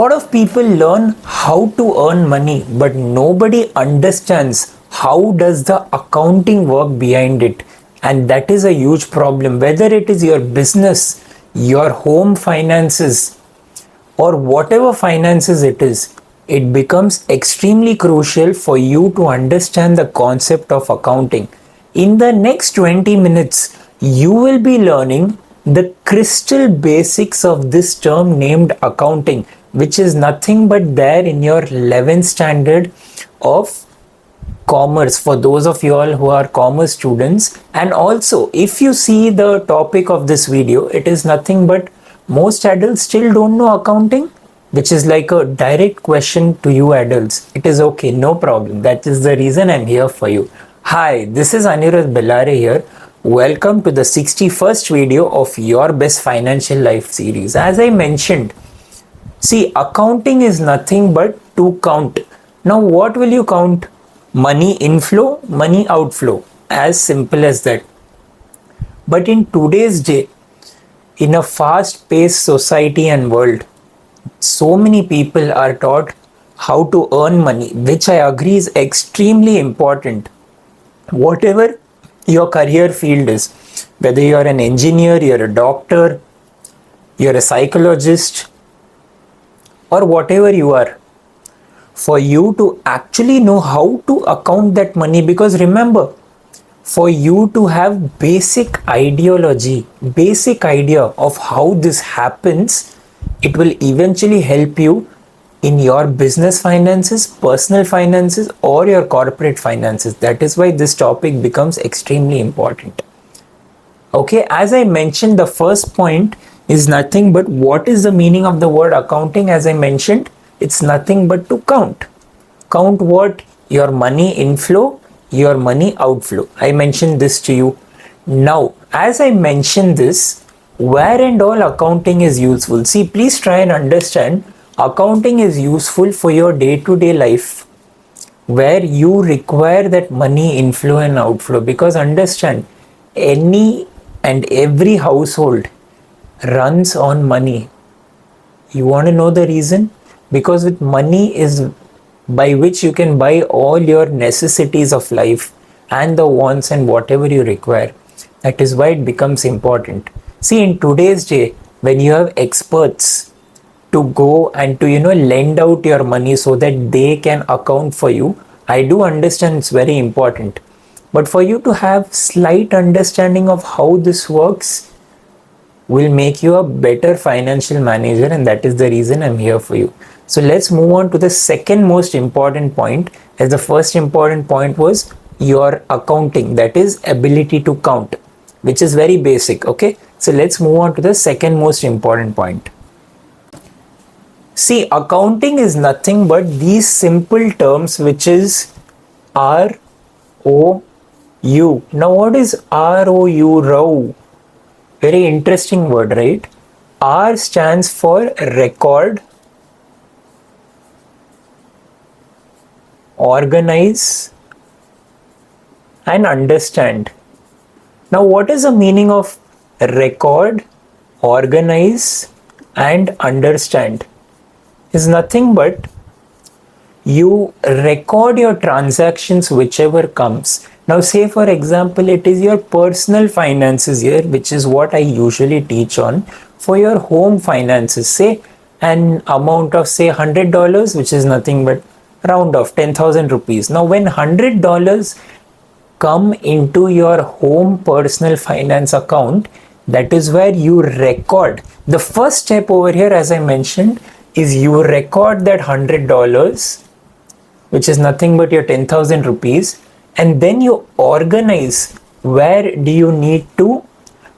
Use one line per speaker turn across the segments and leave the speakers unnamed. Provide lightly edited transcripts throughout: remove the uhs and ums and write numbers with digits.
A lot of people learn how to earn money, but nobody understands how does the accounting work behind it. And that is a huge problem. Whether it is your business, your home finances, or whatever finances it is, it becomes extremely crucial for you to understand the concept of accounting. In the next 20 minutes, you will be learning the crystal basics of this term named accounting, which is nothing but there in your 11th standard of commerce for those of you all who are commerce students. And also, if you see the topic of this video, it is nothing but most adults still don't know accounting, which is like a direct question to you adults. It is okay, no problem. That is the reason I'm here for you. Hi, this is Anirudh Bellare here. Welcome to the 61st video of Your Best Financial Life series. As I mentioned, see, accounting is nothing but to count. Now, what will you count? Money inflow, money outflow. As simple as that. But in today's day, in a fast-paced society and world, so many people are taught how to earn money, which I agree is extremely important. Whatever your career field is, whether you are an engineer, you're a doctor, you're a psychologist, or whatever you are, for you to actually know how to account that money, because remember, for you to have basic ideology, basic idea of how this happens, it will eventually help you in your business finances, personal finances, or your corporate finances. That is why this topic becomes extremely important. Okay, as I mentioned, the first point is nothing but what is the meaning of the word accounting. As I mentioned, it's nothing but to count. Count what? Your money inflow, your money outflow. I mentioned this to you. Now, as I mentioned this, where and all accounting is useful? See, please try and understand, accounting is useful for your day-to-day life, where you require that money inflow and outflow. Because understand, any and every household runs on money. You want to know the reason? Because with money is by which you can buy all your necessities of life and the wants and whatever you require. That is why it becomes important. See, in today's day, when you have experts to go and to lend out your money so that they can account for you, I do understand it's very important. But for you to have slight understanding of how this works will make you a better financial manager, and that is the reason I'm here for you. So let's move on to the second most important point, as the first important point was your accounting, that is ability to count, which is very basic. Okay, so let's move on to the second most important point. See, accounting is nothing but these simple terms, which is ROU. Now, what is ROU? Row. Very interesting word, right? R stands for record, organize, and understand. Now, what is the meaning of record, organize, and understand? Is nothing but you record your transactions whichever comes. Now, say for example, it is your personal finances here, which is what I usually teach on. For your home finances, say an amount of say $100, which is nothing but round off 10,000 rupees. Now, when $100 come into your home personal finance account, that is where you record. The first step over here, as I mentioned, is you record that $100, which is nothing but your 10,000 rupees, and then you organize where do you need to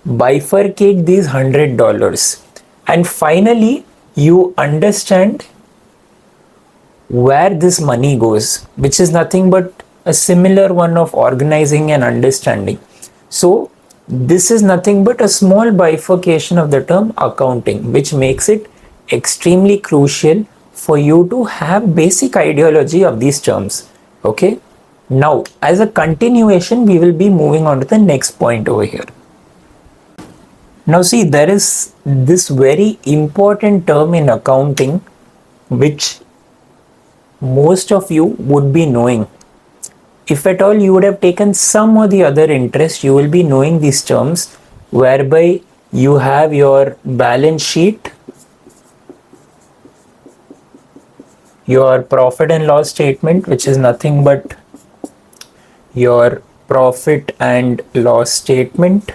bifurcate these $100, and finally you understand where this money goes, which is nothing but a similar one of organizing and understanding. So this is nothing but a small bifurcation of the term accounting, which makes it extremely crucial for you to have basic ideology of these terms. Okay, now as a continuation, we will be moving on to the next point over here. Now see, there is this very important term in accounting which most of you would be knowing. If at all you would have taken some or the other interest, you will be knowing these terms, whereby you have your balance sheet, your profit and loss statement, which is nothing but your profit and loss statement,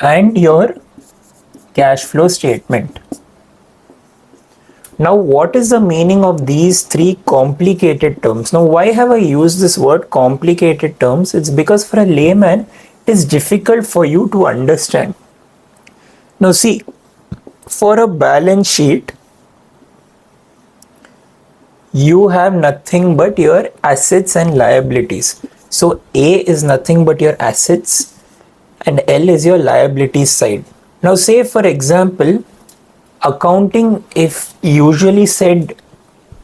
and your cash flow statement. Now, what is the meaning of these three complicated terms? Now, why have I used this word complicated terms? It's because for a layman, it is difficult for you to understand. Now, see, for a balance sheet, you have nothing but your assets and liabilities. So, A is nothing but your assets and L is your liabilities side. Now, say for example, accounting, if usually said,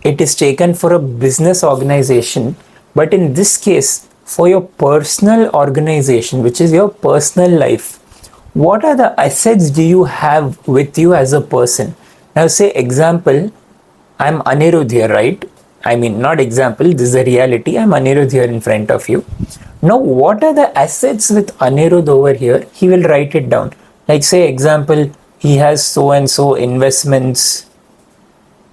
it is taken for a business organization, but in this case for your personal organization, which is your personal life, what are the assets do you have with you as a person? Now say example, I'm Anirudh here, right? I mean, not example, this is a reality. I'm Anirudh here in front of you. Now what are the assets with Anirudh over here? He will write it down. Like say example, he has so and so investments,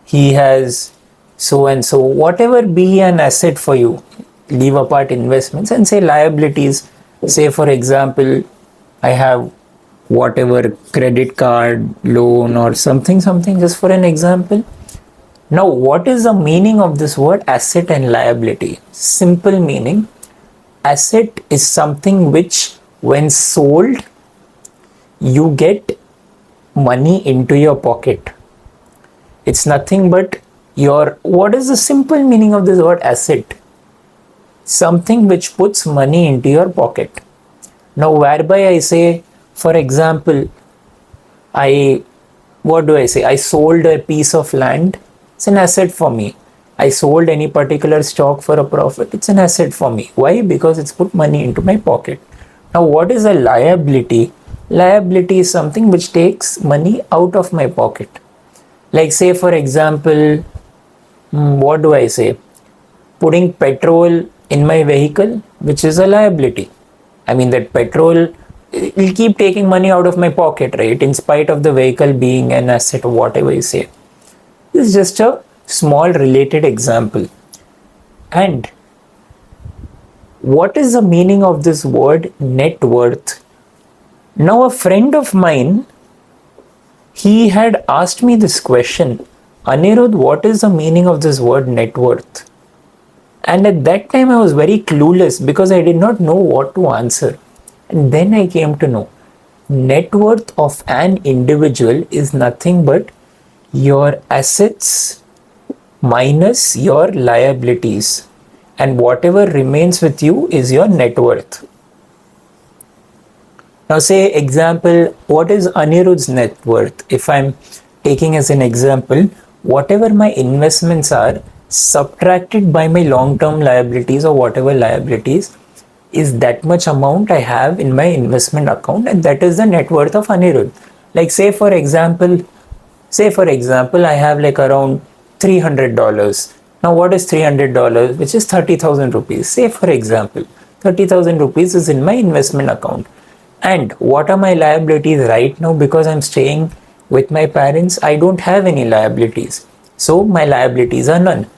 he has so and so, whatever be an asset for you, leave apart investments and say liabilities. Say for example, I have whatever credit card, loan or something, just for an example. Now, what is the meaning of this word asset and liability? Simple meaning. Asset is something which when sold, you get money into your pocket. It's nothing but your, what is the simple meaning of this word asset? Something which puts money into your pocket. Now, whereby I say, for example, I sold a piece of land, it's an asset for me. I sold any particular stock for a profit, it's an asset for me. Why? Because it's put money into my pocket. Now, what is a liability? Liability is something which takes money out of my pocket. Like say for example, putting petrol in my vehicle, which is a liability. I mean that petrol will keep taking money out of my pocket, right? In spite of the vehicle being an asset or whatever you say. This is just a small related example. And what is the meaning of this word net worth? Now a friend of mine, he had asked me this question, Anirudh, what is the meaning of this word net worth? And at that time I was very clueless because I did not know what to answer. And then I came to know, net worth of an individual is nothing but your assets minus your liabilities. And whatever remains with you is your net worth. Now say example, what is Anirudh's net worth? If I'm taking as an example, whatever my investments are subtracted by my long-term liabilities or whatever liabilities is that much amount I have in my investment account, and that is the net worth of Anirudh. Like say for example, I have like around $300. Now what is $300? Which is 30,000 rupees. Say for example, 30,000 rupees is in my investment account. And what are my liabilities right now? Because I'm staying with my parents, I don't have any liabilities. So my liabilities are none.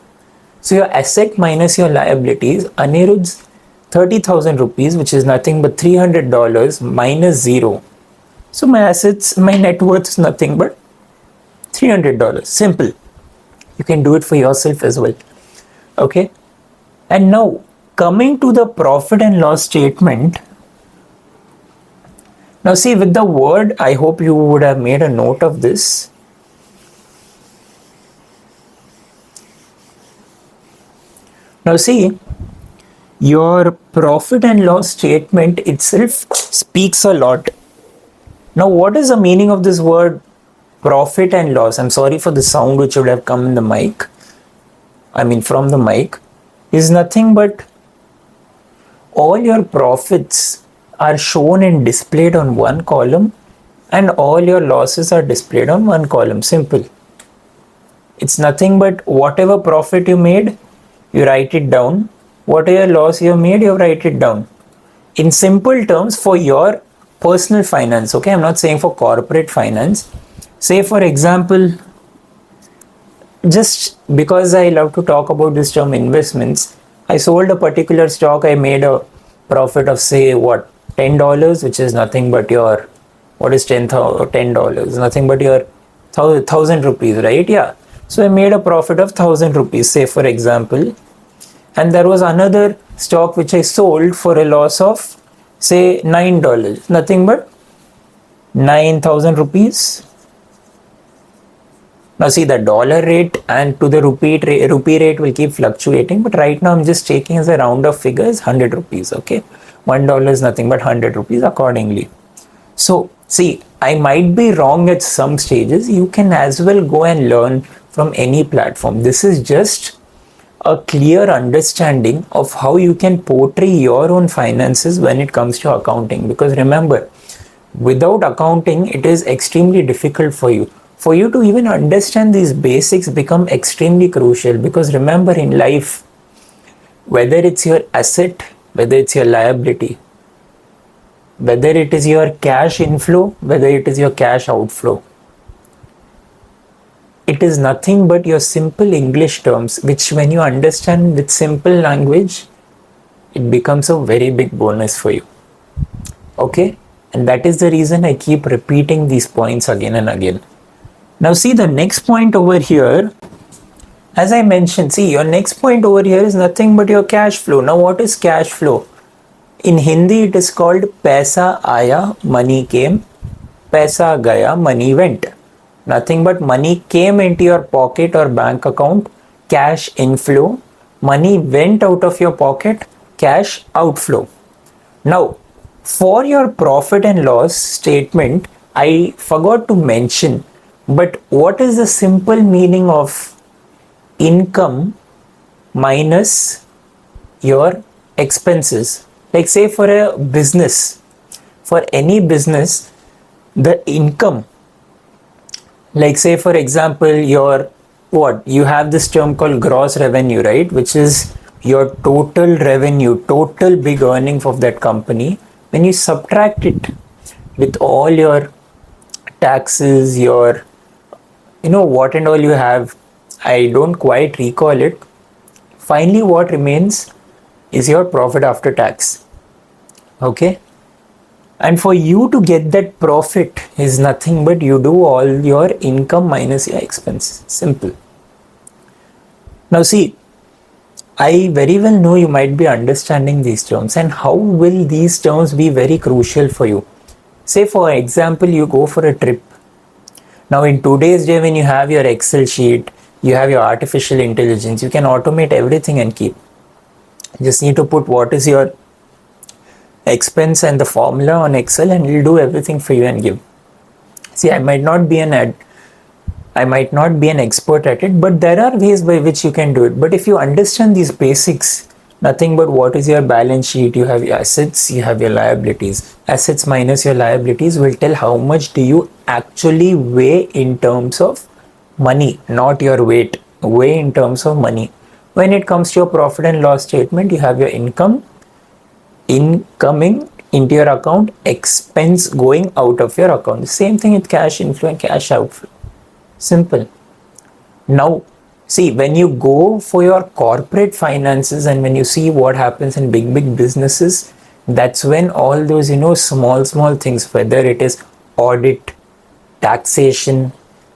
So your asset minus your liabilities, Anirudh's 30,000 rupees, which is nothing but $300 minus zero. So my assets, my net worth is nothing but $300. Simple. You can do it for yourself as well. Okay. And now coming to the profit and loss statement. Now see, with the word, I hope you would have made a note of this. Now see, your profit and loss statement itself speaks a lot. Now what is the meaning of this word profit and loss? I'm sorry for the sound which would have come in the mic. From the mic. Is nothing but all your profits are shown and displayed on one column and all your losses are displayed on one column. Simple. It's nothing but whatever profit you made, you write it down. Whatever loss you made, you write it down. In simple terms, for your personal finance, okay, I'm not saying for corporate finance. Say for example, just because I love to talk about this term investments, I sold a particular stock, I made a profit of say what, $10, which is nothing but your, what is $10? Nothing but your thousand rupees, right? Yeah. So I made a profit of 1,000 rupees, say for example, and there was another stock which I sold for a loss of say $9, nothing but 9,000 rupees. Now see, the dollar rate and to the rupee rate will keep fluctuating, but right now I'm just taking as a round of figures 100 rupees, okay? $1 is nothing but 100 rupees accordingly. So see, I might be wrong at some stages. You can as well go and learn from any platform. This is just a clear understanding of how you can portray your own finances when it comes to accounting. Because remember, without accounting, it is extremely difficult for you. For you to even understand these basics become extremely crucial, because remember in life, whether it's your asset, whether it's your liability, whether it is your cash inflow, whether it is your cash outflow, it is nothing but your simple English terms, which when you understand with simple language, it becomes a very big bonus for you. Okay? And that is the reason I keep repeating these points again and again. Now see, the next point over here, as I mentioned, see, your next point over here is nothing but your cash flow. Now what is cash flow? In Hindi it is called paisa aaya, money came, paisa gaya, money went. Nothing but money came into your pocket or bank account, cash inflow, money went out of your pocket, cash outflow. Now, for your profit and loss statement, I forgot to mention, but what is the simple meaning of income minus your expenses? Like say for a business, for any business, the income, like say for example, your what, you have this term called gross revenue, right? Which is your total revenue, total big earning of that company. When you subtract it with all your taxes, your, what and all you have, I don't quite recall it. Finally, what remains is your profit after tax. Okay? And for you to get that profit is nothing but you do all your income minus your expense. Simple. Now see, I very well know you might be understanding these terms, and how will these terms be very crucial for you. Say for example, you go for a trip. Now in today's day, when you have your Excel sheet, you have your artificial intelligence, you can automate everything and keep. You just need to put what is your expense and the formula on Excel, and it'll do everything for you and give. See, I might not be an expert at it, but there are ways by which you can do it. But if you understand these basics, nothing but what is your balance sheet, you have your assets, you have your liabilities. Assets minus your liabilities will tell how much do you actually weigh in terms of money, not your weight, weigh in terms of money. When it comes to your profit and loss statement, you have your income incoming into your account, expense going out of your account. Same thing with cash inflow and cash outflow. Simple. Now, see, when you go for your corporate finances and when you see what happens in big businesses, that's when all those, small things, whether it is audit, taxation,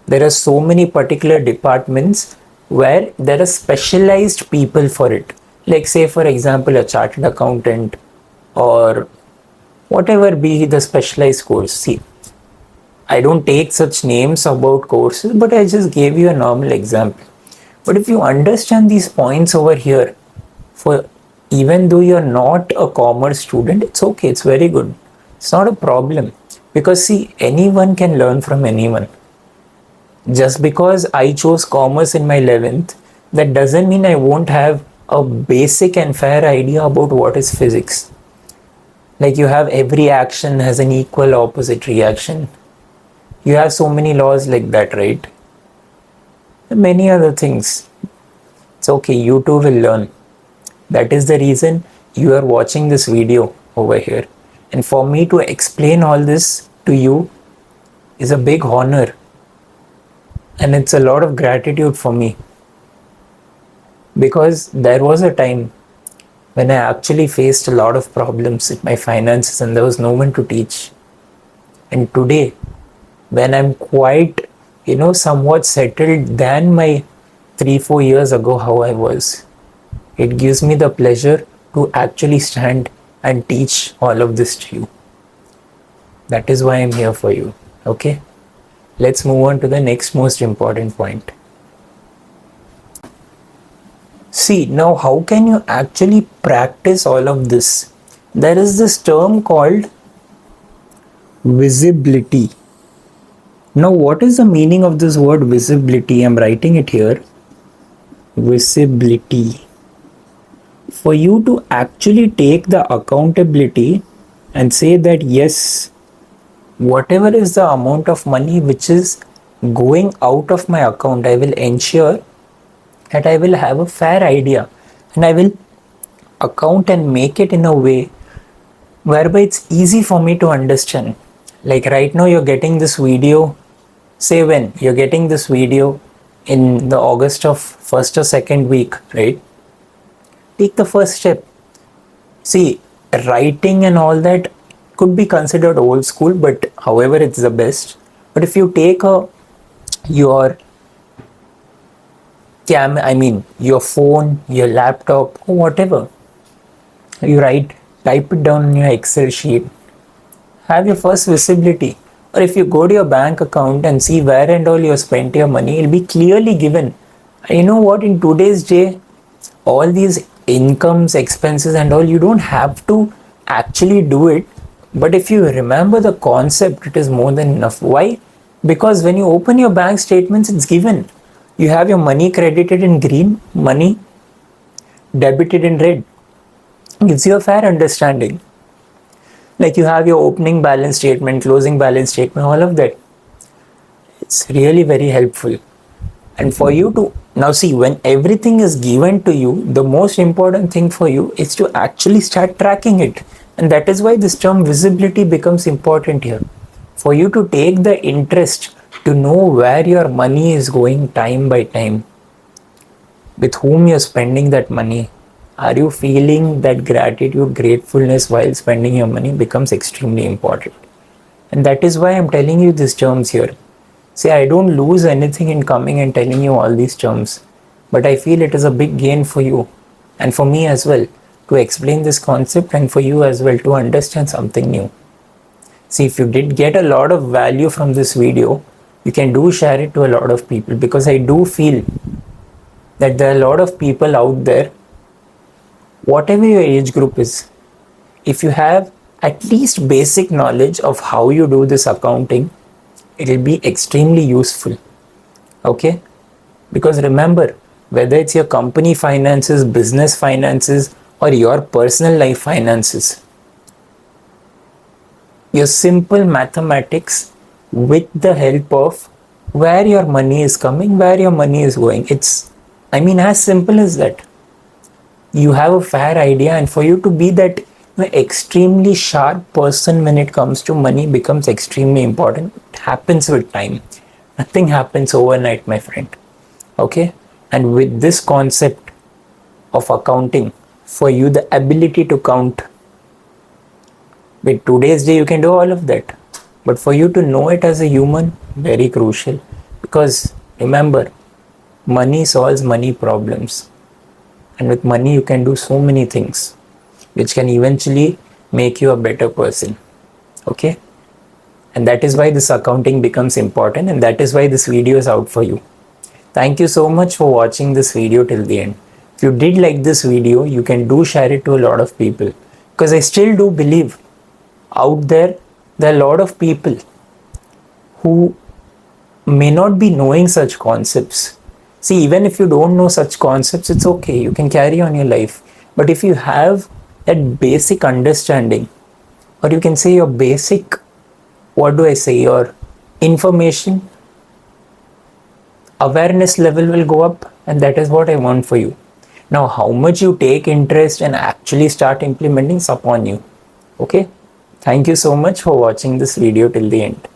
there are so many particular departments where there are specialized people for it. Like say, for example, a chartered accountant or whatever be the specialized course. See, I don't take such names about courses, but I just gave you a normal example. But if you understand these points over here, for even though you're not a commerce student, it's okay, it's very good. It's not a problem, because see, anyone can learn from anyone. Just because I chose commerce in my 11th, that doesn't mean I won't have a basic and fair idea about what is physics. Like you have every action has an equal opposite reaction. You have so many laws like that, right? and many other things. It's okay, you too will learn. That is the reason you are watching this video over here. And for me to explain all this to you is a big honor. And it's a lot of gratitude for me. Because there was a time when I actually faced a lot of problems with my finances and there was no one to teach. And today, when I'm quite, somewhat settled than my 3-4 years ago, how I was, it gives me the pleasure to actually stand and teach all of this to you. That is why I'm here for you. Okay? Let's move on to the next most important point. See, now how can you actually practice all of this? There is this term called visibility. Now, what is the meaning of this word visibility? I'm writing it here. Visibility. For you to actually take the accountability and say that yes, whatever is the amount of money which is going out of my account, I will ensure that I will have a fair idea and I will account and make it in a way whereby it's easy for me to understand. Like right now, you're getting this video. Say when you're getting this video in the August of first or second week, right? Take the first step. See, writing and all that could be considered old school, but however, it's the best. But if you take your your phone, your laptop, or whatever, you type it down on your Excel sheet, have your first visibility. Or if you go to your bank account and see where and all you spent your money, it'll be clearly given. And you know what, in today's day, all these incomes, expenses and all, you don't have to actually do it. But if you remember the concept, it is more than enough. Why? Because when you open your bank statements, it's given. You have your money credited in green, money debited in red. It gives you a fair understanding. Like you have your opening balance statement, closing balance statement, all of that. It's really very helpful. And for you to now see, when everything is given to you, the most important thing for you is to actually start tracking it. And that is why this term visibility becomes important here. For you to take the interest to know where your money is going time by time, with whom you're spending that money. Are you feeling that gratitude, gratefulness while spending your money becomes extremely important. And that is why I'm telling you these terms here. See, I don't lose anything in coming and telling you all these terms, but I feel it is a big gain for you and for me as well to explain this concept and for you as well to understand something new. See, if you did get a lot of value from this video, you can do share it to a lot of people, because I do feel that there are a lot of people out there, whatever your age group is, if you have at least basic knowledge of how you do this accounting, it will be extremely useful. Okay? Because remember, whether it's your company finances, business finances, or your personal life finances, your simple mathematics with the help of where your money is coming, where your money is going. It's, as simple as that. You have a fair idea, and for you to be that extremely sharp person when it comes to money becomes extremely important. It happens with time. Nothing happens overnight, my friend. Okay? And with this concept of accounting, for you the ability to count, with today's day you can do all of that. But for you to know it as a human, very crucial. Because remember, money solves money problems. And with money you can do so many things which can eventually make you a better person. Okay? And that is why this accounting becomes important, and that is why this video is out for you. Thank you so much for watching this video till the end. If you did like this video, you can do share it to a lot of people, because I still do believe out there are a lot of people who may not be knowing such concepts. See, even if you don't know such concepts, it's okay. You can carry on your life. But if you have that basic understanding, or you can say your basic, your information awareness level will go up, and that is what I want for you. Now, how much you take interest and actually start implementing is upon you. Okay, thank you so much for watching this video till the end.